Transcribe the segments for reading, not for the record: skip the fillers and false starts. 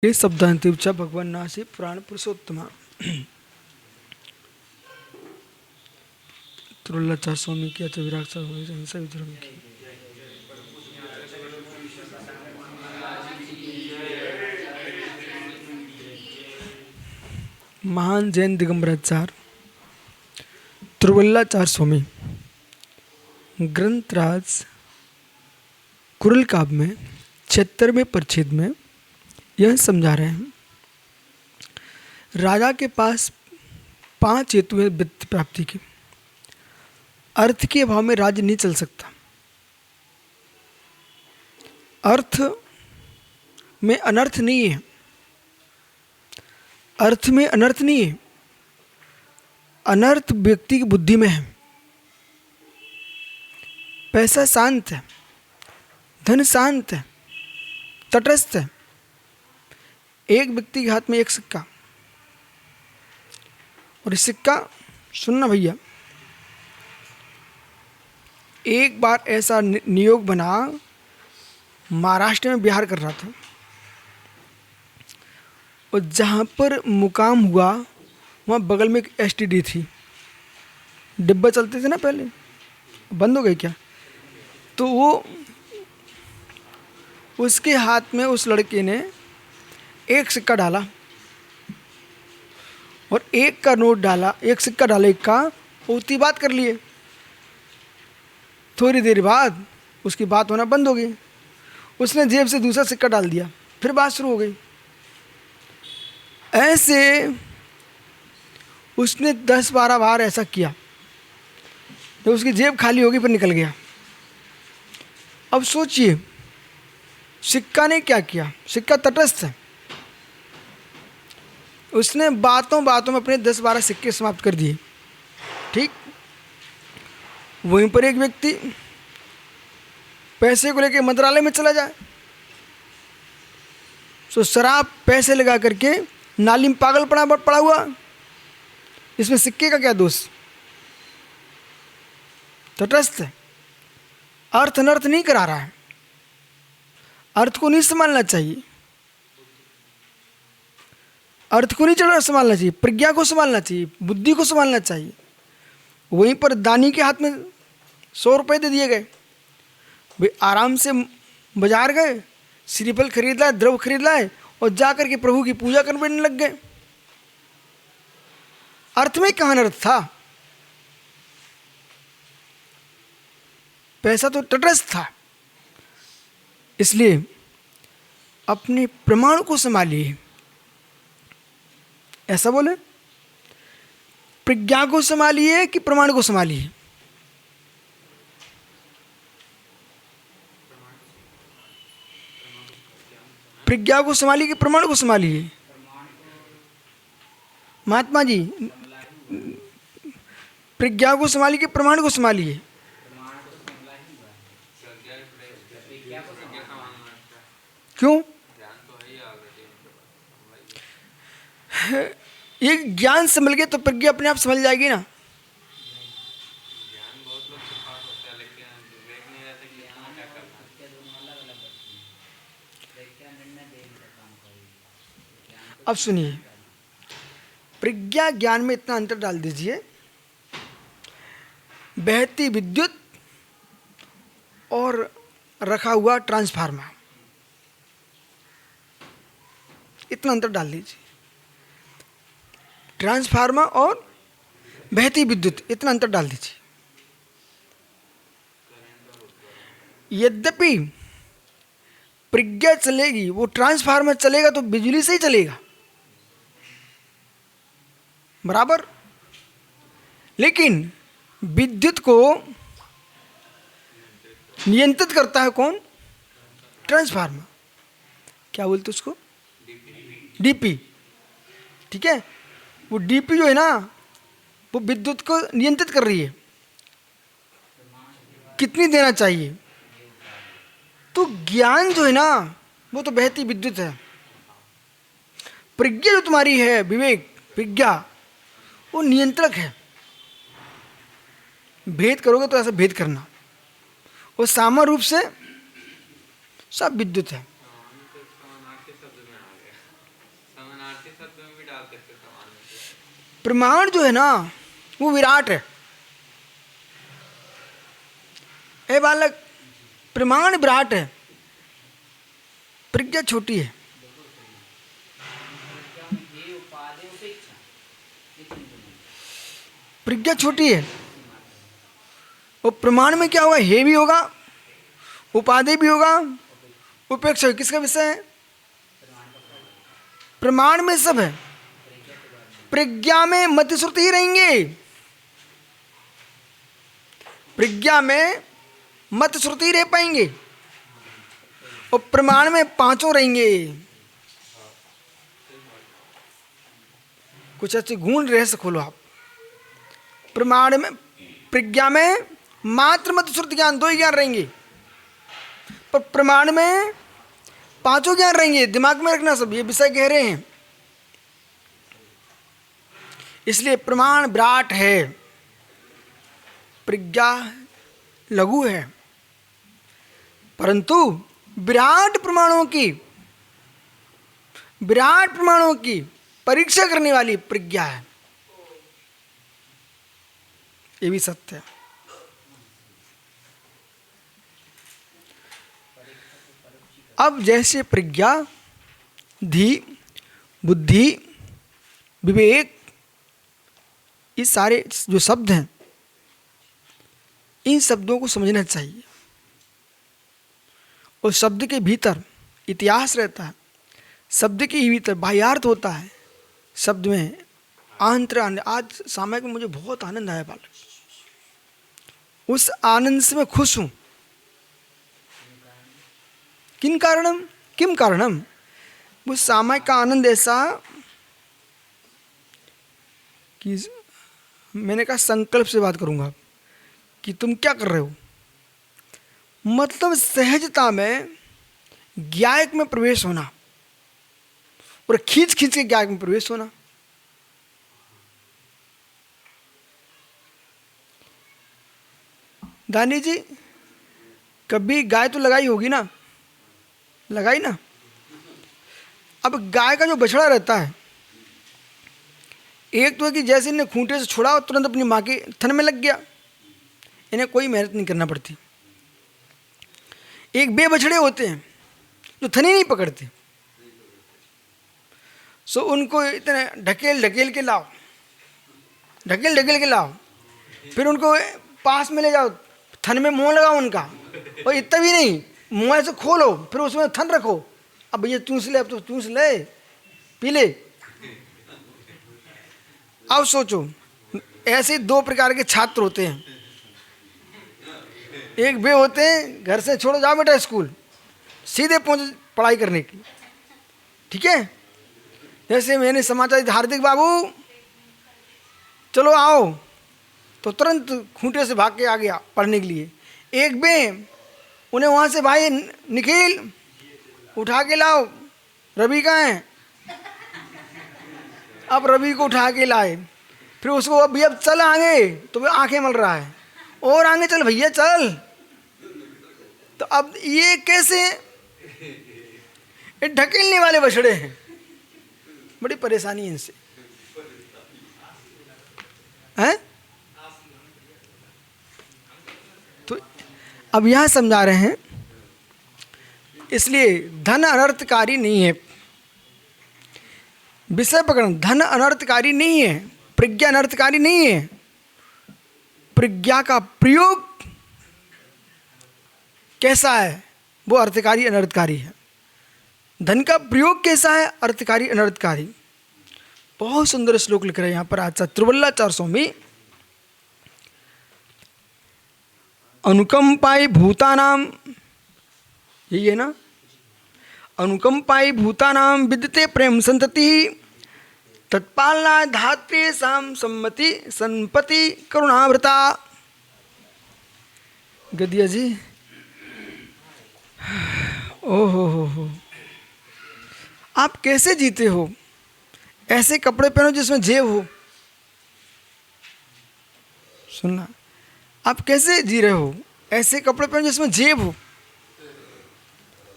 ये शब्दांतिवचा भगवान नासे पुराण पुरुषोत्तमा तुरुल्लाचार स्वामी की अच विराग हिंसा विधर्म की महान जैन दिगंबराचार्य तुरुल्लाचार स्वामी ग्रंथराज कुरल काव्य में 76वें परिच्छेद में यह समझा रहे हैं। राजा के पास 5 हेतु हैं वित्त प्राप्ति के। अर्थ के अभाव में राज्य नहीं चल सकता। अर्थ में अनर्थ नहीं है। अर्थ में अनर्थ नहीं है। अनर्थ व्यक्ति की बुद्धि में है। पैसा शांत है, धन शांत है, तटस्थ है। एक व्यक्ति के हाथ में एक सिक्का, और इस सिक्का सुनना भैया, एक बार ऐसा नियोग बना, महाराष्ट्र में बिहार कर रहा था, और जहाँ पर मुकाम हुआ वहाँ बगल में एक एसटीडी थी। डिब्बा चलते थे ना पहले, बंद हो गए क्या? तो वो उसके हाथ में उस लड़के ने एक सिक्का डाला और एक का नोट डाला, एक सिक्का डाला एक का, उतनी बात कर लिए। थोड़ी देर बाद उसकी बात होना बंद हो गई। उसने जेब से दूसरा सिक्का डाल दिया, फिर बात शुरू हो गई। ऐसे उसने 10-12 बार ऐसा किया, तो उसकी जेब खाली होगी फिर निकल गया। अब सोचिए सिक्का ने क्या किया। सिक्का तटस्थ है। उसने बातों बातों में अपने 10-12 सिक्के समाप्त कर दिए। ठीक, वहीं पर एक व्यक्ति पैसे को लेकर मंत्रालय में चला जाए, तो शराब पैसे लगा करके नाली में पागल पड़ा हुआ, इसमें सिक्के का क्या दोष? तटस्थ है। अर्थ अनर्थ नहीं करा रहा है। अर्थ को नहीं संभालना चाहिए। अर्थ को नहीं संभालना चाहिए, प्रज्ञा को संभालना चाहिए, बुद्धि को संभालना चाहिए। वहीं पर दानी के हाथ में 100 रुपये दे दिए गए। भाई आराम से बाजार गए, श्रीफल खरीद लाए, द्रव्य खरीद लाए, और जाकर के प्रभु की पूजा करने लग गए। अर्थ में कहाँ अनर्थ था? पैसा तो तटस्थ था। इसलिए अपने प्रमाण को संभालिए। ऐसा बोले, प्रज्ञा को संभालिए कि प्रमाण को संभालिए? प्रज्ञा को संभालिए कि प्रमाण को संभालिए? महात्मा जी, प्रज्ञा को संभालिए कि प्रमाण को संभालिए? क्यों? ये ज्ञान संभल गए तो प्रज्ञा अपने आप संभल जाएगी ना। अब सुनिए, प्रज्ञा ज्ञान में इतना अंतर डाल दीजिए, बहती विद्युत और रखा हुआ ट्रांसफार्मर, इतना अंतर डाल दीजिए। ट्रांसफार्मर और बहती विद्युत, इतना अंतर डाल दीजिए। यद्यपि प्रज्ञा चलेगी, वो ट्रांसफार्मर चलेगा तो बिजली से ही चलेगा, बराबर। लेकिन विद्युत को नियंत्रित करता है कौन? ट्रांसफार्मर। क्या बोलते उसको? डीपी। ठीक है, वो डीपी जो है ना, वो विद्युत को नियंत्रित कर रही है, कितनी देना चाहिए। तो ज्ञान जो है ना, वो तो बहती विद्युत है। प्रज्ञा जो तुम्हारी है, विवेक प्रज्ञा, वो नियंत्रक है। भेद करोगे तो ऐसा भेद करना, वो सामान्य रूप से सब विद्युत है। समानार्थी शब्द में भी डाल सकते समान में। प्रमाण जो है ना वो विराट है। ए बालक, प्रमाण विराट है, प्रज्ञा छोटी है। प्रज्ञा छोटी है। और प्रमाण में क्या होगा? हे भी होगा, उपाधि भी होगा, उपेक्षा भी। किसका विषय है? प्रमाण में सब है, प्रज्ञा में मति श्रुति ही रहेंगे। प्रज्ञा में मत श्रुति ही रह पाएंगे और प्रमाण में पांचों रहेंगे। कुछ अच्छे गुण रहस्य खोलो आप। प्रमाण में, प्रज्ञा में मात्र मत श्रुति ज्ञान, दो ही ज्ञान रहेंगे, पर प्रमाण में पांचों ज्ञान रहेंगे। दिमाग में रखना सब, ये विषय कह रहे हैं। इसलिए प्रमाण विराट है, प्रज्ञा लघु है। परंतु विराट प्रमाणों की परीक्षा करने वाली प्रज्ञा है, ये भी सत्य है। अब जैसे प्रज्ञा, धी, बुद्धि, विवेक, ये सारे जो शब्द हैं, इन शब्दों को समझना चाहिए। और शब्द के भीतर इतिहास रहता है, शब्द के ही भीतर बाह्यार्थ होता है, शब्द में आंतर आनंद। आज सामयिक में मुझे बहुत आनंद आया बालक, उस आनंद से मैं खुश हूँ। किम कारणम? वो सामयिक का आनंद ऐसा कि मैंने कहा संकल्प से बात करूँगा कि तुम क्या कर रहे हो, मतलब सहजता में ज्ञायक में प्रवेश होना और खींच खींच के ज्ञायक में प्रवेश होना। दानी जी, कभी गाय तो लगाई होगी ना, लगाई ना। अब गाय का जो बछड़ा रहता है, एक तो है कि जैसे इन्हें खूंटे से छुड़ा और तुरंत अपनी माँ के थन में लग गया, इन्हें कोई मेहनत नहीं करना पड़ती। एक बे बछड़े होते हैं जो थन ही नहीं पकड़ते, सो उनको इतने ढकेल के लाओ, फिर उनको पास में ले जाओ, थन में मुंह लगाओ उनका, और इतना भी नहीं, मुंह ऐसे खोलो, फिर उसमें थन रखो। अब भैया चूस ले, अब तो चूस ले, पी ले। अब सोचो, ऐसे दो प्रकार के छात्र होते हैं। एक वे होते हैं घर से छोड़ो, जाओ बेटा स्कूल, सीधे पहुंच पढ़ाई करने की, ठीक है। जैसे मैंने समाचार दिया, हार्दिक बाबू चलो आओ, तो तुरंत खूंटे से भाग के आ गया पढ़ने के लिए। एक बे, उन्हें वहाँ से भाई निखिल उठा के लाओ, रवि कहाँ है? अब रवि को उठा के लाए, फिर उसको अब भैया चल आगे, तो वो आंखें मल रहा है, और आगे चल भैया चल। तो अब ये कैसे, ये ढकेलने वाले बछड़े हैं, बड़ी परेशानी है इनसे, हैं? तो अब यह समझा रहे हैं, इसलिए धन अनर्थकारी नहीं है। विषय पकड़ना, धन अनर्थकारी नहीं है, प्रज्ञा अनर्थकारी नहीं है। प्रज्ञा का प्रयोग कैसा है, वो अर्थकारी अनर्थकारी है। धन का प्रयोग कैसा है, अर्थकारी अनर्थकारी। बहुत सुंदर श्लोक लिख रहे हैं यहाँ पर आज त्रिवल्लाचार्य स्वामी। अनुकंपाई भूतानाम, यही है ना, अनुकंपाई भूतानाम विद्यते प्रेम संतति, तत्पालना धात्रे साम सम्मति संपत्ति करुणावृता। गदिया जी, ओहो, आप कैसे जीते हो? ऐसे कपड़े पहनो जिसमें जेब हो। सुनना, आप कैसे जी रहे हो? ऐसे कपड़े पहनो जिसमें जेब हो।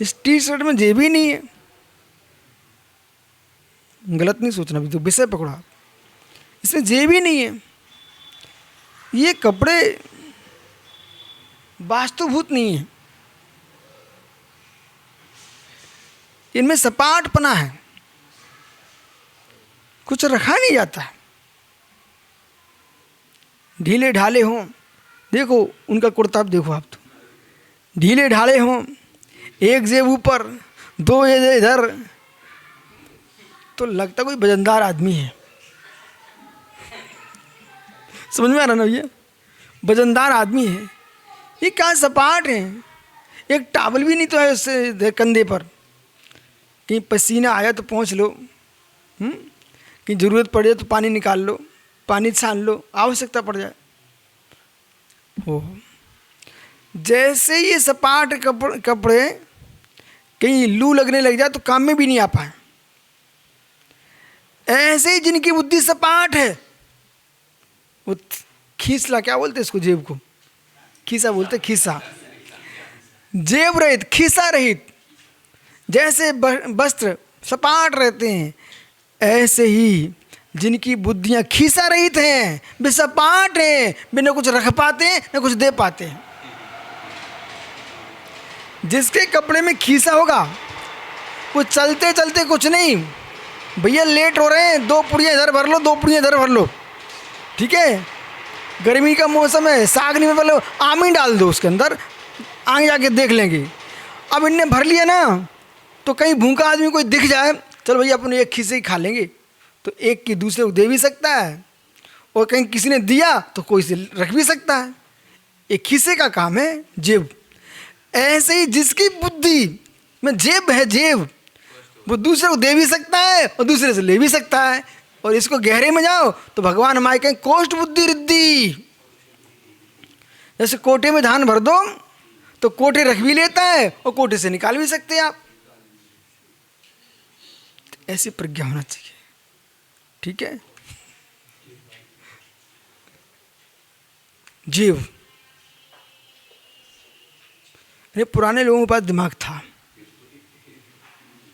इस टी शर्ट में जेब ही नहीं है। गलत नहीं सोचना, भी तो विषय पकड़ो आप। इसमें जेब ही नहीं है। ये कपड़े वास्तुभूत नहीं है, इनमें सपाटपना है, कुछ रखा नहीं जाता है। ढीले ढाले हों, देखो उनका कुर्ता, आप देखो आप तो ढीले ढाले हों, एक जेब ऊपर, दो ये इधर, तो लगता कोई वजनदार आदमी है। समझ में आ रहा ना भैया? वजनदार आदमी है। ये क्या सपाट है, एक टावल भी नहीं तो है उससे कंधे पर, कहीं पसीना आया तो पहुँच लो, कहीं ज़रूरत पड़े तो पानी निकाल लो, पानी छान लो, आवश्यकता पड़ जाए। हो जैसे ये सपाट कपड़े कहीं लू लगने लग जाए तो काम में भी नहीं आ पाए, ऐसे ही जिनकी बुद्धि सपाट है, वो खीसला, क्या बोलते इसको, जेब को खीसा बोलते, खीसा, जेब रहित, खीसा रहित, जैसे वस्त्र सपाट रहते हैं, ऐसे ही जिनकी बुद्धियां खीसा रहित हैं, वे सपाट हैं, वे न कुछ रख पाते हैं न कुछ दे पाते हैं। जिसके कपड़े में खीसा होगा वो चलते चलते कुछ नहीं, भैया लेट हो रहे हैं, 2 पुड़ियाँ इधर भर लो, 2 पुड़ियाँ इधर भर लो, ठीक है, गर्मी का मौसम है, साग नहीं में लो, आम ही डाल दो उसके अंदर, आगे जाके देख लेंगे। अब इनने भर लिया ना, तो कहीं भूखा आदमी कोई दिख जाए, चलो भैया अपन एक खीसे ही खा लेंगे, तो एक की दूसरे को दे भी सकता है, और कहीं किसी ने दिया तो कोई से रख भी सकता है। एक खीसे का काम है जेब। ऐसे ही जिसकी बुद्धि में जेब है, जेब, वो दूसरे को दे भी सकता है और दूसरे से ले भी सकता है। और इसको गहरे में जाओ तो भगवान हमारे कहें कोष्ठ बुद्धि रिद्धि। जैसे कोटे में धान भर दो तो कोटे रख भी लेता है और कोटे से निकाल भी सकते हैं आप। ऐसी प्रज्ञा होना चाहिए, ठीक है। जीव, अरे पुराने लोगों के पास दिमाग था,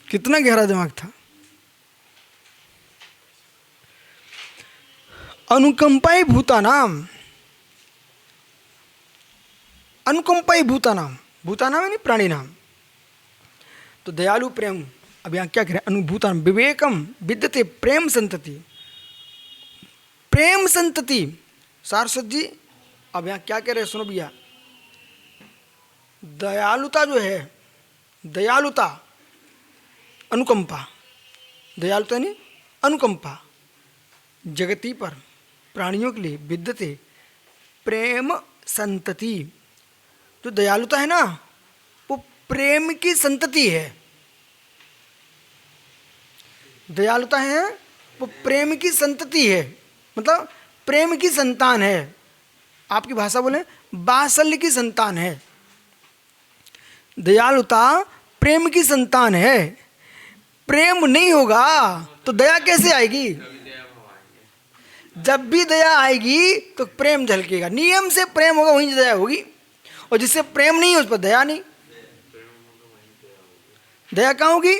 कितना गहरा दिमाग था। अनुकंपाई भूतानाम, अनुकंपाई भूतानाम, भूतानाम यानी प्राणी नाम, तो दयालु प्रेम। अब यहाँ क्या करें, अनुभूतान विवेकम विद्यते प्रेम संतति, प्रेम संतति। सारस्वत जी अब यहाँ क्या कह रहे हैं सुनो भैया, दयालुता जो है, दयालुता, अनुकंपा, दयालुता नहीं अनुकंपा, जगती पर प्राणियों के लिए विद्यते प्रेम संतति। जो दयालुता है ना वो प्रेम की संतति है, दयालुता है वो प्रेम की संतति है, मतलब प्रेम की संतान है। आपकी भाषा बोले वात्सल्य की संतान है। दयालुता प्रेम की संतान है। प्रेम नहीं होगा तो दया कैसे आएगी? जब भी दया आएगी तो प्रेम झलकेगा, नियम से प्रेम होगा वहीं दया होगी, और जिससे प्रेम नहीं है उस पर दया नहीं। दया कहाँ होगी?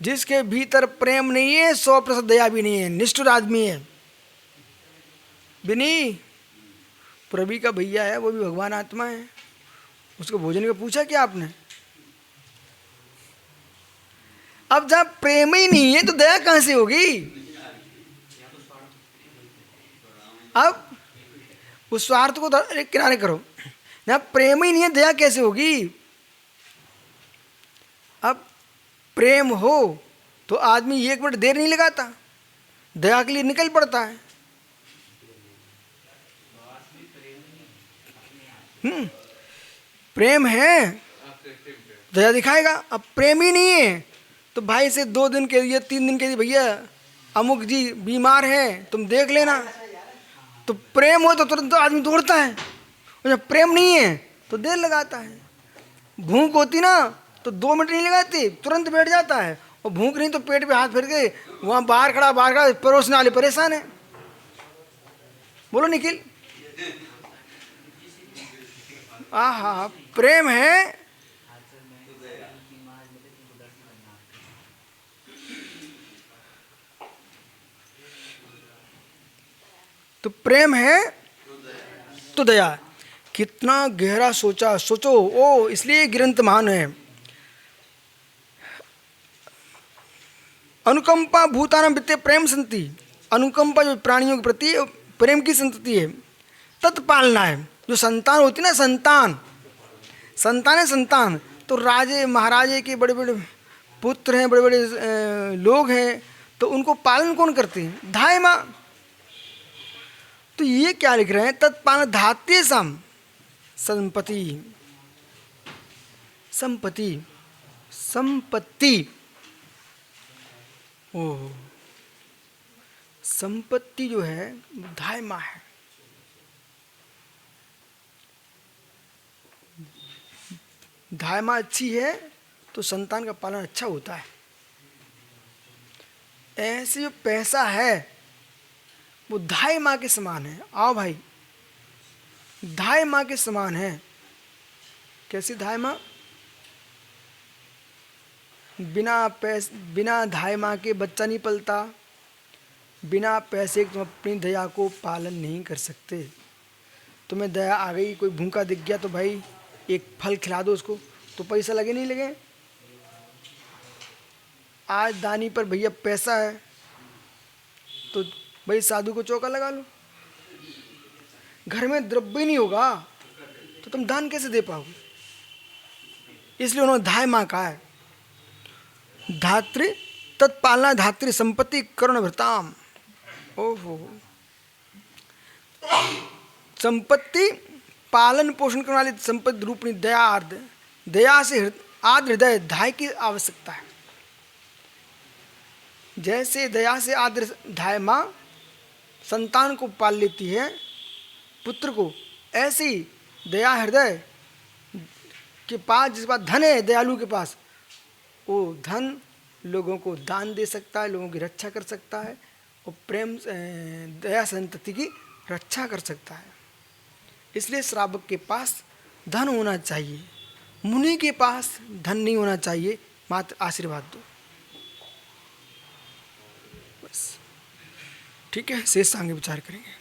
जिसके भीतर प्रेम नहीं है 100% दया भी नहीं है, निष्ठुर आदमी है। बिनी प्रवी का भैया है, वो भी भगवान आत्मा है, उसको भोजन का पूछा क्या आपने? अब जब प्रेम ही नहीं है तो दया कहां से होगी? अब उस स्वार्थ को किनारे करो ना, प्रेम ही नहीं है दया कैसे होगी? अब प्रेम हो तो आदमी 1 मिनट देर नहीं लगाता, दया के लिए निकल पड़ता है। प्रेम है दया दिखाएगा। अब प्रेम ही नहीं है तो भाई से 2 दिन के लिए 3 दिन के लिए, भैया अमुक जी बीमार हैं तुम देख लेना, तो प्रेम हो तो तुरंत आदमी दौड़ता है, और जब प्रेम नहीं है तो देर लगाता है। भूख होती ना तो 2 मिनट नहीं लगाती, तुरंत बैठ जाता है, और भूख नहीं तो पेट पे हाथ फेर के वहाँ बाहर खड़ा परोसने वाले परेशान है। बोलो निखिल। आहा, प्रेम है। तो प्रेम है तो दया। कितना गहरा सोचा, सोचो। ओ इसलिए ग्रंथ महान है। अनुकंपा भूतानां वित्ते प्रेम संति। अनुकंपा जो प्राणियों के प्रति प्रेम की संतति है, तत्पालना है। जो संतान होती है ना, संतान, संतान है संतान, तो राजे महाराजे के बड़े बड़े पुत्र हैं, बड़े बड़े लोग हैं, तो उनको पालन कौन करते हैं? धाय माँ। तो ये क्या लिख रहे हैं? तत्पालन धात्य सम संपत्ति, संपत्ति, संपत्ति। ओह, संपत्ति जो है धाय माँ है। धाय माँ अच्छी है तो संतान का पालन अच्छा होता है। ऐसे जो पैसा है वो धाय माँ के समान है। आओ भाई, धाय माँ के समान है। कैसी धाय माँ? बिना धाय माँ के बच्चा नहीं पलता। बिना पैसे के तुम अपनी दया को पालन नहीं कर सकते। तुम्हें दया आ गई, कोई भूखा दिख गया तो भाई एक फल खिला दो उसको, तो पैसा लगे नहीं लगे? आज दानी पर भैया पैसा है तो भाई साधु को चौका लगा लो। घर में द्रव्य नहीं होगा तो तुम दान कैसे दे पाओगे? इसलिए उन्होंने धाय माँ कहा है। धात्री तत्पालना धात्री संपत्ति करुण भृताम। ओहो, संपत्ति पालन पोषण करने वाली संपत्ति रूपणी दया आर्द्र, दया से आर्द्र हृदय धाय की आवश्यकता है। जैसे दया से आर्द्र धाय माँ संतान को पाल लेती है, पुत्र को, ऐसे ही दया हृदय के पास, जिसके पास धन है, दयालु के पास, वो धन लोगों को दान दे सकता है, लोगों की रक्षा कर सकता है और प्रेम दया संतति की रक्षा कर सकता है। इसलिए श्रावक के पास धन होना चाहिए, मुनि के पास धन नहीं होना चाहिए, मात्र आशीर्वाद दो बस। ठीक है, शेष आगे विचार करेंगे।